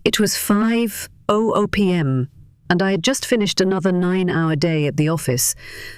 It was 5:00 p.m., and I had just finished another 9-hour day at the office,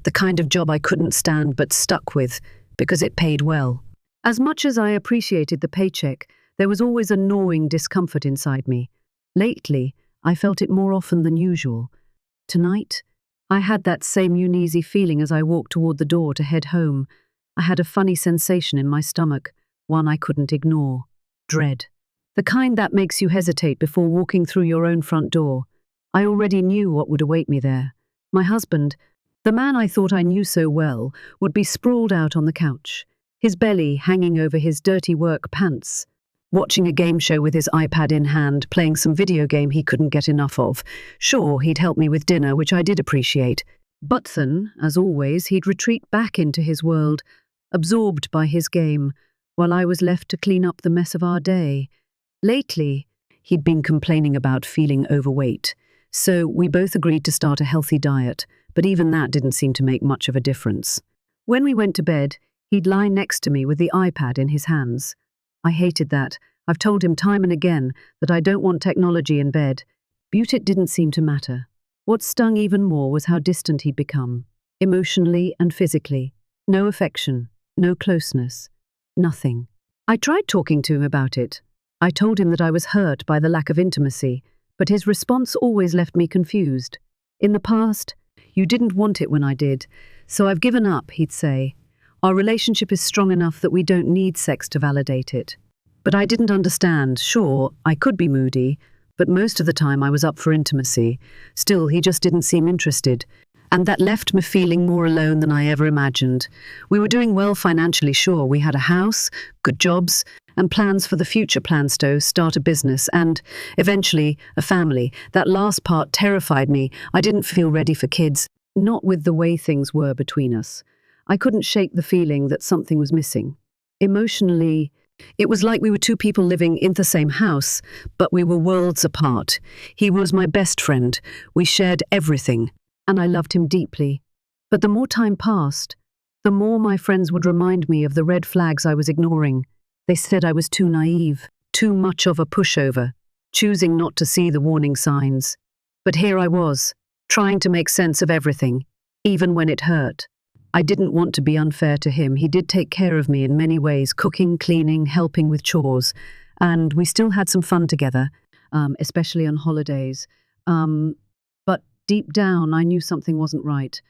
the kind of job I couldn't stand but stuck with because it paid well. As much as I appreciated the paycheck, there was always a gnawing discomfort inside me. Lately, I felt it more often than usual. Tonight, I had that same uneasy feeling as I walked toward the door to head home. I had a funny sensation in my stomach, one I couldn't ignore. Dread. The kind that makes you hesitate before walking through your own front door. I already knew what would await me there. My husband, the man I thought I knew so well, would be sprawled out on the couch, his belly hanging over his dirty work pants, watching a game show with his iPad in hand, playing some video game he couldn't get enough of. Sure, he'd help me with dinner, which I did appreciate. But then, as always, he'd retreat back into his world, absorbed by his game, while I was left to clean up the mess of our day. Lately, he'd been complaining about feeling overweight, so we both agreed to start a healthy diet, but even that didn't seem to make much of a difference. When we went to bed, he'd lie next to me with the iPad in his hands. I hated that. I've told him time and again that I don't want technology in bed, but it didn't seem to matter. What stung even more was how distant he'd become, emotionally and physically. No affection, no closeness, nothing. I tried talking to him about it. I told him that I was hurt by the lack of intimacy, but his response always left me confused. In the past, you didn't want it when I did, so I've given up, he'd say. Our relationship is strong enough that we don't need sex to validate it. But I didn't understand. Sure, I could be moody, but most of the time I was up for intimacy. Still, he just didn't seem interested. And that left me feeling more alone than I ever imagined. We were doing well financially, sure. We had a house, good jobs, and plans for the future, plans to start a business and, eventually, a family. That last part terrified me. I didn't feel ready for kids, not with the way things were between us. I couldn't shake the feeling that something was missing. Emotionally, it was like we were two people living in the same house, but we were worlds apart. He was my best friend. We shared everything, and I loved him deeply. But the more time passed, the more my friends would remind me of the red flags I was ignoring. They said I was too naive, too much of a pushover, choosing not to see the warning signs. But here I was, trying to make sense of everything, even when it hurt. I didn't want to be unfair to him. He did take care of me in many ways, cooking, cleaning, helping with chores, and we still had some fun together, especially on holidays. But deep down, I knew something wasn't right.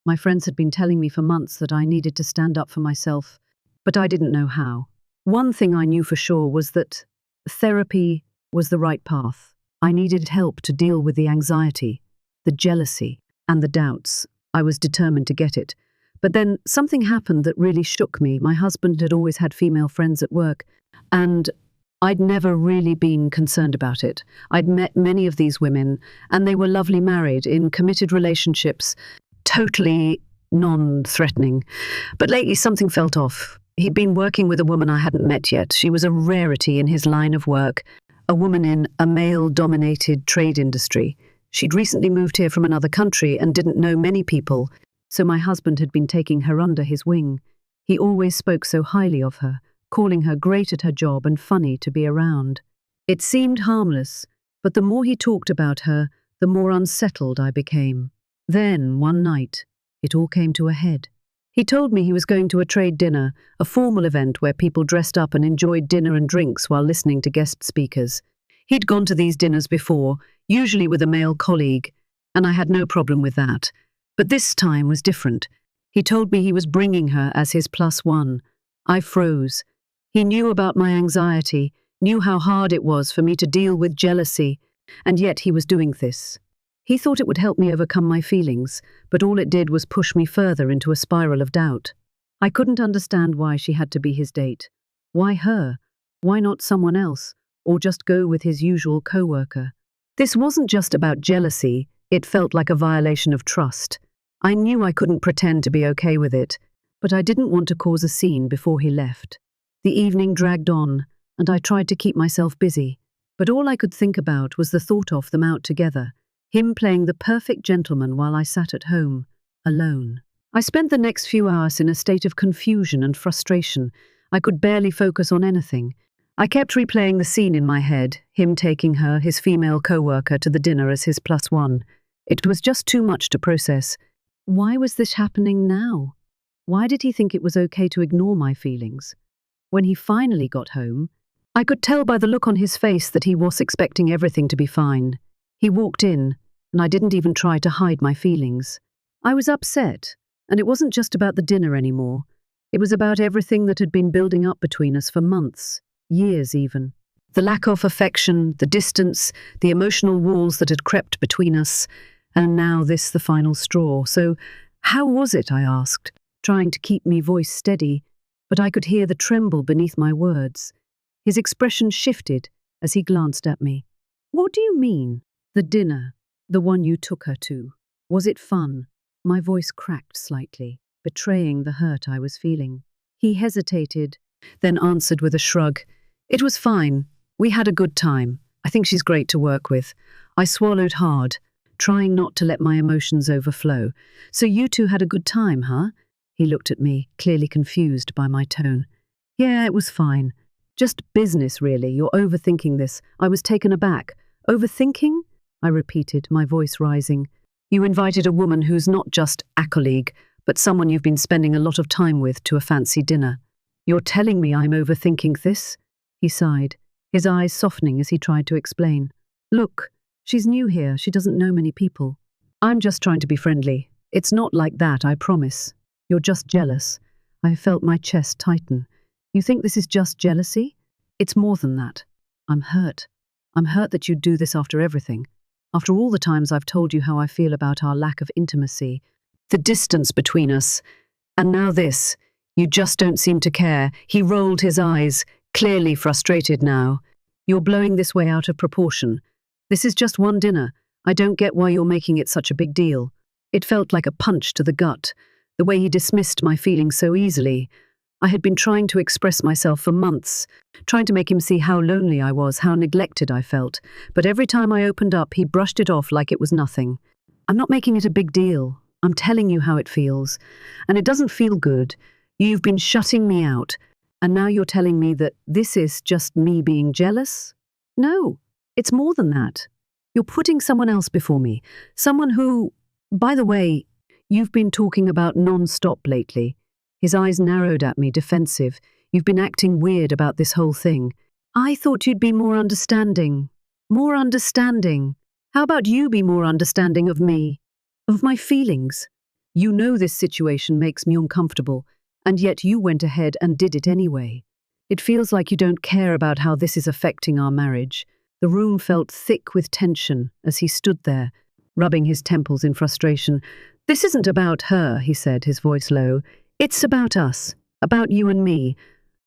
My friends had been telling me for months that I needed to stand up for myself, but I didn't know how. One thing I knew for sure was that therapy was the right path. I needed help to deal with the anxiety, the jealousy, and the doubts. I was determined to get it. But then something happened that really shook me. My husband had always had female friends at work, and I'd never really been concerned about it. I'd met many of these women, and they were lovely, married, in committed relationships, totally non-threatening. But lately something felt off. He'd been working with a woman I hadn't met yet. She was a rarity in his line of work, a woman in a male-dominated trade industry. She'd recently moved here from another country and didn't know many people, so my husband had been taking her under his wing. He always spoke so highly of her, calling her great at her job and funny to be around. It seemed harmless, but the more he talked about her, the more unsettled I became. Then, one night, it all came to a head. He told me he was going to a trade dinner, a formal event where people dressed up and enjoyed dinner and drinks while listening to guest speakers. He'd gone to these dinners before, usually with a male colleague, and I had no problem with that. But this time was different. He told me he was bringing her as his +1. I froze. He knew about my anxiety, knew how hard it was for me to deal with jealousy, and yet he was doing this. He thought it would help me overcome my feelings, but all it did was push me further into a spiral of doubt. I couldn't understand why she had to be his date. Why her? Why not someone else? Or just go with his usual coworker? This wasn't just about jealousy, it felt like a violation of trust. I knew I couldn't pretend to be okay with it, but I didn't want to cause a scene before he left. The evening dragged on, and I tried to keep myself busy, but all I could think about was the thought of them out together, him playing the perfect gentleman while I sat at home, alone. I spent the next few hours in a state of confusion and frustration. I could barely focus on anything. I kept replaying the scene in my head, him taking her, his female coworker, to the dinner as his plus one. It was just too much to process. Why was this happening now? Why did he think it was okay to ignore my feelings? When he finally got home, I could tell by the look on his face that he was expecting everything to be fine. He walked in, and I didn't even try to hide my feelings. I was upset, and it wasn't just about the dinner anymore. It was about everything that had been building up between us for months, years even. The lack of affection, the distance, the emotional walls that had crept between us, and now this, the final straw. So, how was it, I asked, trying to keep my voice steady, but I could hear the tremble beneath my words. His expression shifted as he glanced at me. What do you mean? The dinner, the one you took her to. Was it fun? My voice cracked slightly, betraying the hurt I was feeling. He hesitated, then answered with a shrug. It was fine. We had a good time. I think she's great to work with. I swallowed hard, trying not to let my emotions overflow. So you two had a good time, huh? He looked at me, clearly confused by my tone. Yeah, it was fine. Just business, really. You're overthinking this. I was taken aback. Overthinking? I repeated, my voice rising. You invited a woman who's not just a colleague, but someone you've been spending a lot of time with to a fancy dinner. You're telling me I'm overthinking this? He sighed, his eyes softening as he tried to explain. Look, she's new here. She doesn't know many people. I'm just trying to be friendly. It's not like that, I promise. You're just jealous. I felt my chest tighten. You think this is just jealousy? It's more than that. I'm hurt. I'm hurt that you'd do this after everything. After all the times I've told you how I feel about our lack of intimacy, the distance between us. And now this. You just don't seem to care. He rolled his eyes, clearly frustrated now. You're blowing this way out of proportion. This is just one dinner. I don't get why you're making it such a big deal. It felt like a punch to the gut, the way he dismissed my feelings so easily. I had been trying to express myself for months, trying to make him see how lonely I was, how neglected I felt. But every time I opened up, he brushed it off like it was nothing. I'm not making it a big deal. I'm telling you how it feels. And it doesn't feel good. You've been shutting me out. And now you're telling me that this is just me being jealous? No, it's more than that. You're putting someone else before me. Someone who, by the way, you've been talking about non-stop lately. His eyes narrowed at me, defensive. You've been acting weird about this whole thing. I thought you'd be more understanding. More understanding. How about you be more understanding of me? Of my feelings? You know this situation makes me uncomfortable, and yet you went ahead and did it anyway. It feels like you don't care about how this is affecting our marriage. The room felt thick with tension as he stood there, rubbing his temples in frustration. This isn't about her, he said, his voice low. It's about us, about you and me.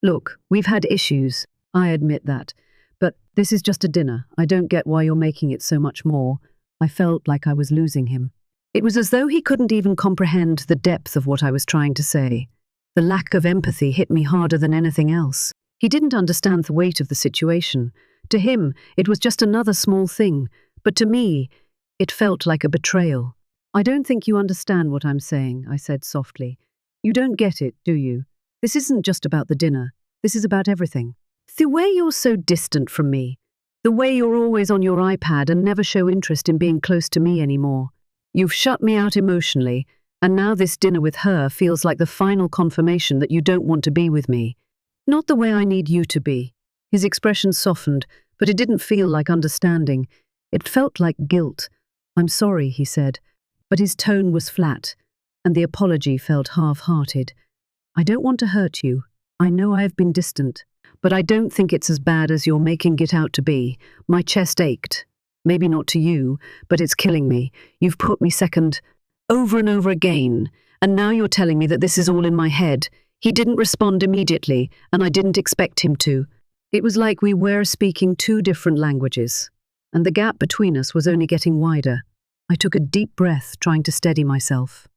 Look, we've had issues, I admit that. But this is just a dinner. I don't get why you're making it so much more. I felt like I was losing him. It was as though he couldn't even comprehend the depth of what I was trying to say. The lack of empathy hit me harder than anything else. He didn't understand the weight of the situation. To him, it was just another small thing. But to me, it felt like a betrayal. I don't think you understand what I'm saying, I said softly. You don't get it, do you? This isn't just about the dinner. This is about everything. The way you're so distant from me. The way you're always on your iPad and never show interest in being close to me anymore. You've shut me out emotionally, and now this dinner with her feels like the final confirmation that you don't want to be with me. Not the way I need you to be. His expression softened, but it didn't feel like understanding. It felt like guilt. I'm sorry, he said, but his tone was flat, and the apology felt half-hearted. I don't want to hurt you. I know I have been distant, but I don't think it's as bad as you're making it out to be. My chest ached. Maybe not to you, but it's killing me. You've put me second over and over again, and now you're telling me that this is all in my head. He didn't respond immediately, and I didn't expect him to. It was like we were speaking two different languages, and the gap between us was only getting wider. I took a deep breath, trying to steady myself.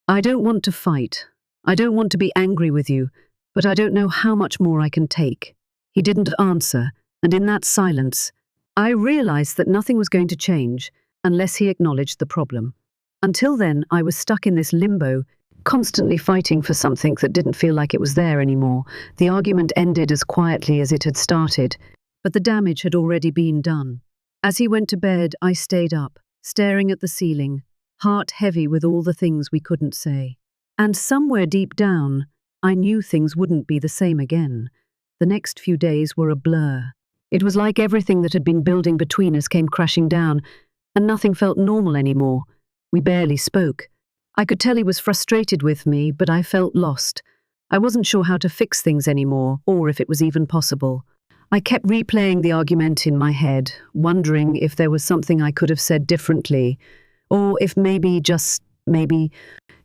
I don't want to fight. I don't want to be angry with you, but I don't know how much more I can take. He didn't answer, and in that silence, I realized that nothing was going to change unless he acknowledged the problem. Until then, I was stuck in this limbo, constantly fighting for something that didn't feel like it was there anymore. The argument ended as quietly as it had started, but the damage had already been done. As he went to bed, I stayed up, staring at the ceiling, heart heavy with all the things we couldn't say. And somewhere deep down, I knew things wouldn't be the same again. The next few days were a blur. It was like everything that had been building between us came crashing down, and nothing felt normal anymore. We barely spoke. I could tell he was frustrated with me, but I felt lost. I wasn't sure how to fix things anymore, or if it was even possible. I kept replaying the argument in my head, wondering if there was something I could have said differently, or if maybe, just maybe,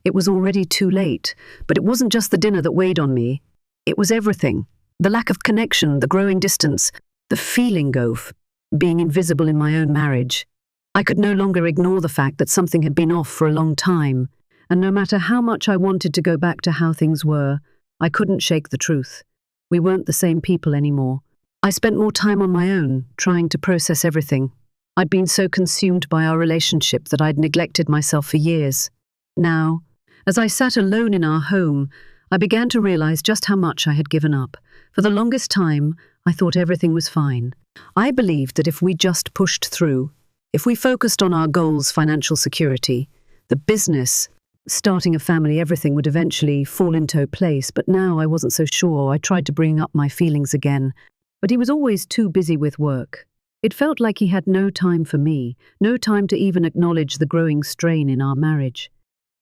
it was already too late. But it wasn't just the dinner that weighed on me. It was everything. The lack of connection, the growing distance, the feeling of being invisible in my own marriage. I could no longer ignore the fact that something had been off for a long time, and no matter how much I wanted to go back to how things were, I couldn't shake the truth. We weren't the same people anymore. I spent more time on my own, trying to process everything. I'd been so consumed by our relationship that I'd neglected myself for years. Now, as I sat alone in our home, I began to realize just how much I had given up. For the longest time, I thought everything was fine. I believed that if we just pushed through, if we focused on our goals, financial security, the business, starting a family, everything would eventually fall into place. But now I wasn't so sure. I tried to bring up my feelings again, but he was always too busy with work. It felt like he had no time for me, no time to even acknowledge the growing strain in our marriage.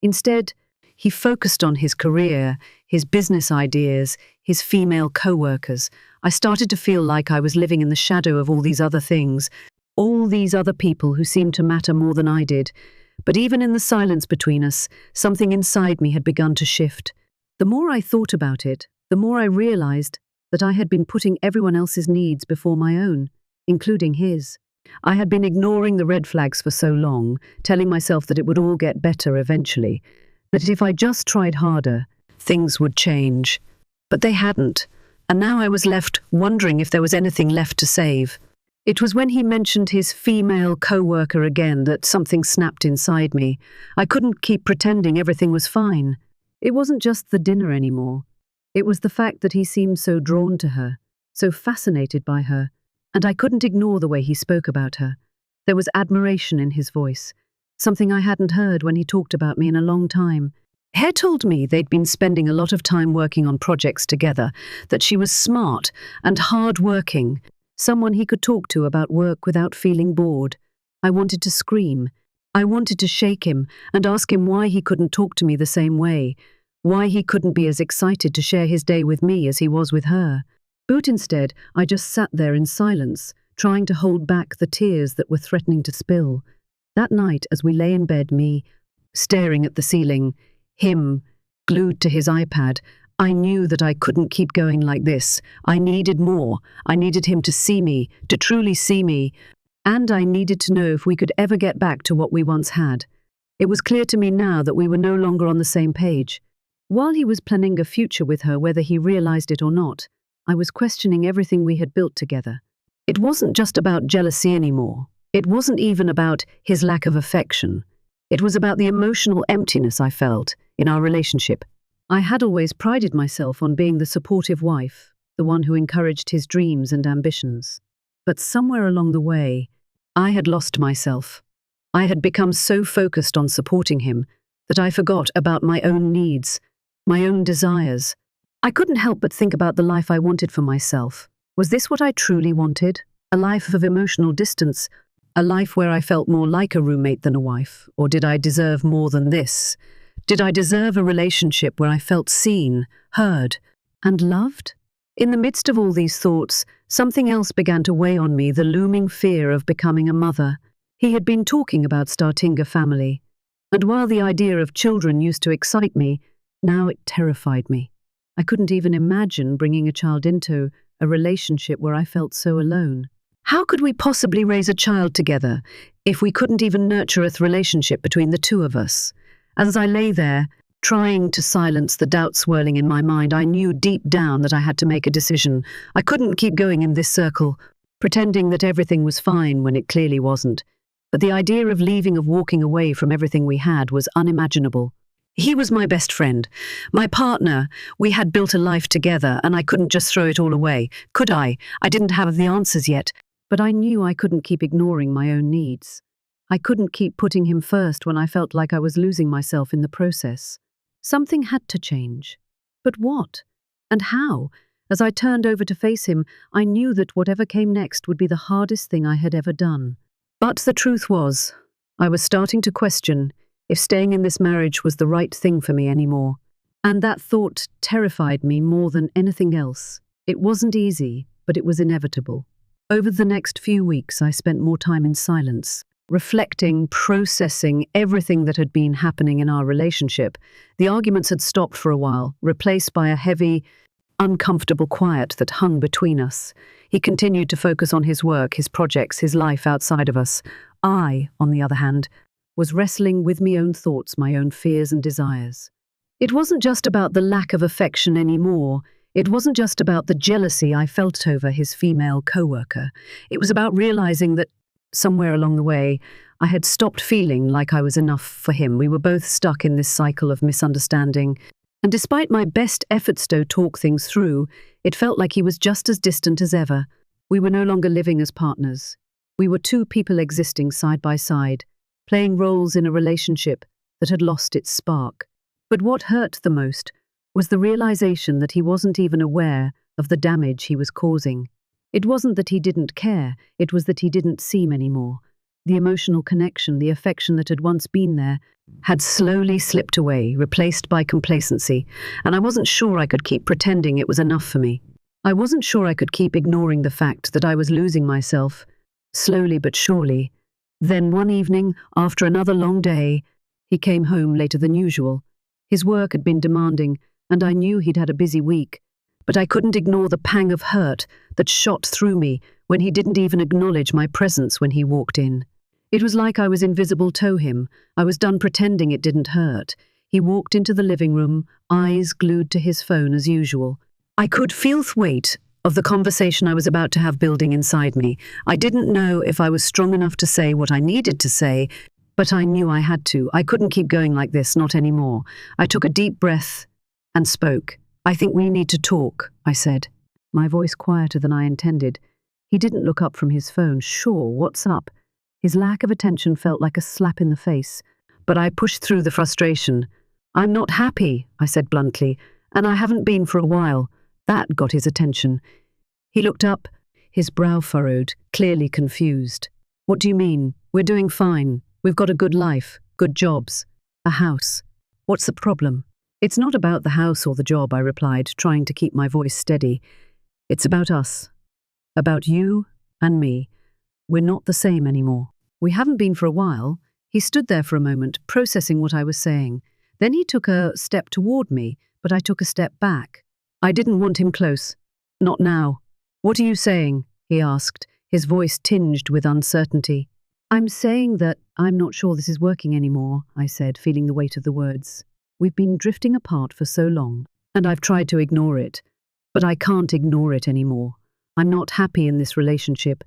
Instead, he focused on his career, his business ideas, his female co-workers. I started to feel like I was living in the shadow of all these other things, all these other people who seemed to matter more than I did. But even in the silence between us, something inside me had begun to shift. The more I thought about it, the more I realized that I had been putting everyone else's needs before my own, including his. I had been ignoring the red flags for so long, telling myself that it would all get better eventually, that if I just tried harder, things would change. But they hadn't, and now I was left wondering if there was anything left to save. It was when he mentioned his female co-worker again that something snapped inside me. I couldn't keep pretending everything was fine. It wasn't just the dinner anymore. It was the fact that he seemed so drawn to her, so fascinated by her, and I couldn't ignore the way he spoke about her. There was admiration in his voice, something I hadn't heard when he talked about me in a long time. Hare told me they'd been spending a lot of time working on projects together, that she was smart and hard-working, someone he could talk to about work without feeling bored. I wanted to scream. I wanted to shake him and ask him why he couldn't talk to me the same way, why he couldn't be as excited to share his day with me as he was with her. But instead, I just sat there in silence, trying to hold back the tears that were threatening to spill. That night, as we lay in bed, me staring at the ceiling, him glued to his iPad, I knew that I couldn't keep going like this. I needed more. I needed him to see me, to truly see me, and I needed to know if we could ever get back to what we once had. It was clear to me now that we were no longer on the same page. While he was planning a future with her, whether he realized it or not, I was questioning everything we had built together. It wasn't just about jealousy anymore. It wasn't even about his lack of affection. It was about the emotional emptiness I felt in our relationship. I had always prided myself on being the supportive wife, the one who encouraged his dreams and ambitions. But somewhere along the way, I had lost myself. I had become so focused on supporting him that I forgot about my own needs, my own desires. I couldn't help but think about the life I wanted for myself. Was this what I truly wanted? A life of emotional distance? A life where I felt more like a roommate than a wife? Or did I deserve more than this? Did I deserve a relationship where I felt seen, heard, and loved? In the midst of all these thoughts, something else began to weigh on me, the looming fear of becoming a mother. He had been talking about starting a family, and while the idea of children used to excite me, now it terrified me. I couldn't even imagine bringing a child into a relationship where I felt so alone. How could we possibly raise a child together if we couldn't even nurture a relationship between the two of us? As I lay there, trying to silence the doubt swirling in my mind, I knew deep down that I had to make a decision. I couldn't keep going in this circle, pretending that everything was fine when it clearly wasn't. But the idea of leaving, of walking away from everything we had, was unimaginable. He was my best friend, my partner. We had built a life together, and I couldn't just throw it all away, could I? I didn't have the answers yet, but I knew I couldn't keep ignoring my own needs. I couldn't keep putting him first when I felt like I was losing myself in the process. Something had to change. But what? And how? As I turned over to face him, I knew that whatever came next would be the hardest thing I had ever done. But the truth was, I was starting to question if staying in this marriage was the right thing for me anymore. And that thought terrified me more than anything else. It wasn't easy, but it was inevitable. Over the next few weeks, I spent more time in silence, reflecting, processing everything that had been happening in our relationship. The arguments had stopped for a while, replaced by a heavy, uncomfortable quiet that hung between us. He continued to focus on his work, his projects, his life outside of us. I, on the other hand, was wrestling with my own thoughts, my own fears and desires. It wasn't just about the lack of affection anymore. It wasn't just about the jealousy I felt over his female coworker. It was about realizing that somewhere along the way, I had stopped feeling like I was enough for him. We were both stuck in this cycle of misunderstanding. And despite my best efforts to talk things through, it felt like he was just as distant as ever. We were no longer living as partners. We were two people existing side by side, playing roles in a relationship that had lost its spark. But what hurt the most was the realization that he wasn't even aware of the damage he was causing. It wasn't that he didn't care, it was that he didn't seem anymore. The emotional connection, the affection that had once been there, had slowly slipped away, replaced by complacency, and I wasn't sure I could keep pretending it was enough for me. I wasn't sure I could keep ignoring the fact that I was losing myself, slowly but surely. Then one evening, after another long day, he came home later than usual. His work had been demanding, and I knew he'd had a busy week, but I couldn't ignore the pang of hurt that shot through me when he didn't even acknowledge my presence when he walked in. It was like I was invisible to him. I was done pretending it didn't hurt. He walked into the living room, eyes glued to his phone as usual. I could feel the weight of the conversation I was about to have building inside me. I didn't know if I was strong enough to say what I needed to say, but I knew I had to. I couldn't keep going like this, not anymore. I took a deep breath and spoke. "I think we need to talk," I said, my voice quieter than I intended. He didn't look up from his phone. "Sure, what's up?" His lack of attention felt like a slap in the face, but I pushed through the frustration. "I'm not happy," I said bluntly, "and I haven't been for a while." That got his attention. He looked up, his brow furrowed, clearly confused. "What do you mean? We're doing fine. We've got a good life, good jobs, a house. What's the problem?" "It's not about the house or the job," I replied, trying to keep my voice steady. "It's about us. About you and me. We're not the same anymore. We haven't been for a while." He stood there for a moment, processing what I was saying. Then he took a step toward me, but I took a step back. I didn't want him close. "Not now." "What are you saying?" he asked, his voice tinged with uncertainty. "I'm saying that I'm not sure this is working anymore," I said, feeling the weight of the words. "We've been drifting apart for so long, and I've tried to ignore it. But I can't ignore it anymore. I'm not happy in this relationship.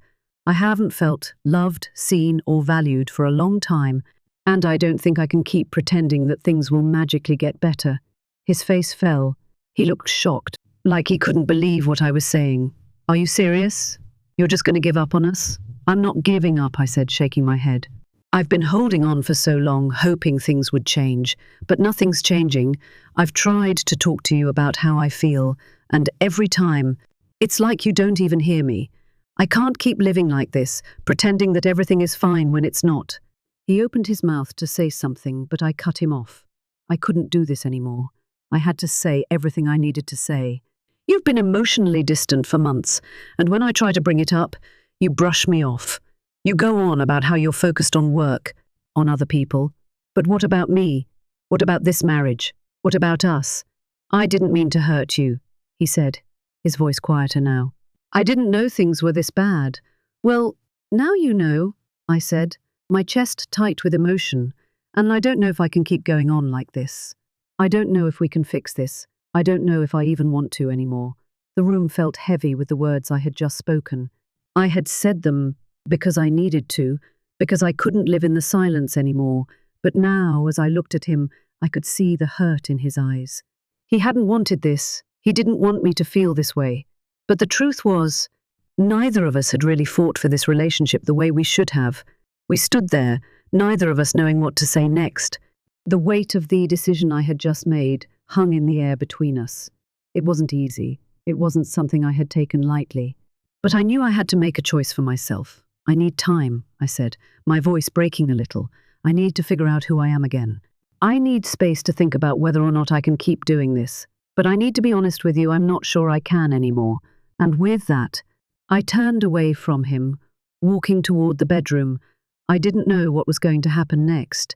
I haven't felt loved, seen, or valued for a long time, and I don't think I can keep pretending that things will magically get better." His face fell. He looked shocked, like he couldn't believe what I was saying. "Are you serious? You're just going to give up on us?" "I'm not giving up," I said, shaking my head. "I've been holding on for so long, hoping things would change, but nothing's changing. I've tried to talk to you about how I feel, and every time, it's like you don't even hear me. I can't keep living like this, pretending that everything is fine when it's not." He opened his mouth to say something, but I cut him off. I couldn't do this anymore. I had to say everything I needed to say. "You've been emotionally distant for months, and when I try to bring it up, you brush me off. You go on about how you're focused on work, on other people. But what about me? What about this marriage? What about us?" "I didn't mean to hurt you," he said, his voice quieter now. "I didn't know things were this bad." "Well, now you know," I said, my chest tight with emotion, "and I don't know if I can keep going on like this. I don't know if we can fix this. I don't know if I even want to anymore." The room felt heavy with the words I had just spoken. I had said them because I needed to, because I couldn't live in the silence anymore. But now, as I looked at him, I could see the hurt in his eyes. He hadn't wanted this. He didn't want me to feel this way. But the truth was, neither of us had really fought for this relationship the way we should have. We stood there, neither of us knowing what to say next. The weight of the decision I had just made hung in the air between us. It wasn't easy. It wasn't something I had taken lightly. But I knew I had to make a choice for myself. I need time, I said, my voice breaking a little. I need to figure out who I am again. I need space to think about whether or not I can keep doing this. But I need to be honest with you, I'm not sure I can anymore. And with that, I turned away from him, walking toward the bedroom. I didn't know what was going to happen next.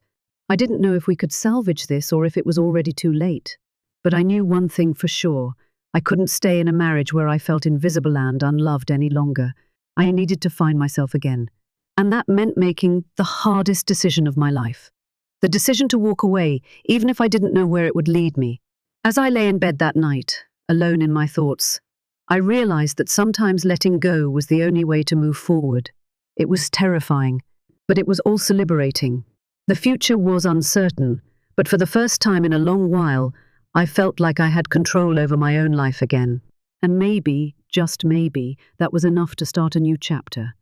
I didn't know if we could salvage this or if it was already too late. But I knew one thing for sure. I couldn't stay in a marriage where I felt invisible and unloved any longer. I needed to find myself again. And that meant making the hardest decision of my life. The decision to walk away, even if I didn't know where it would lead me. As I lay in bed that night, alone in my thoughts, I realized that sometimes letting go was the only way to move forward. It was terrifying, but it was also liberating. The future was uncertain, but for the first time in a long while, I felt like I had control over my own life again. And maybe, just maybe, that was enough to start a new chapter.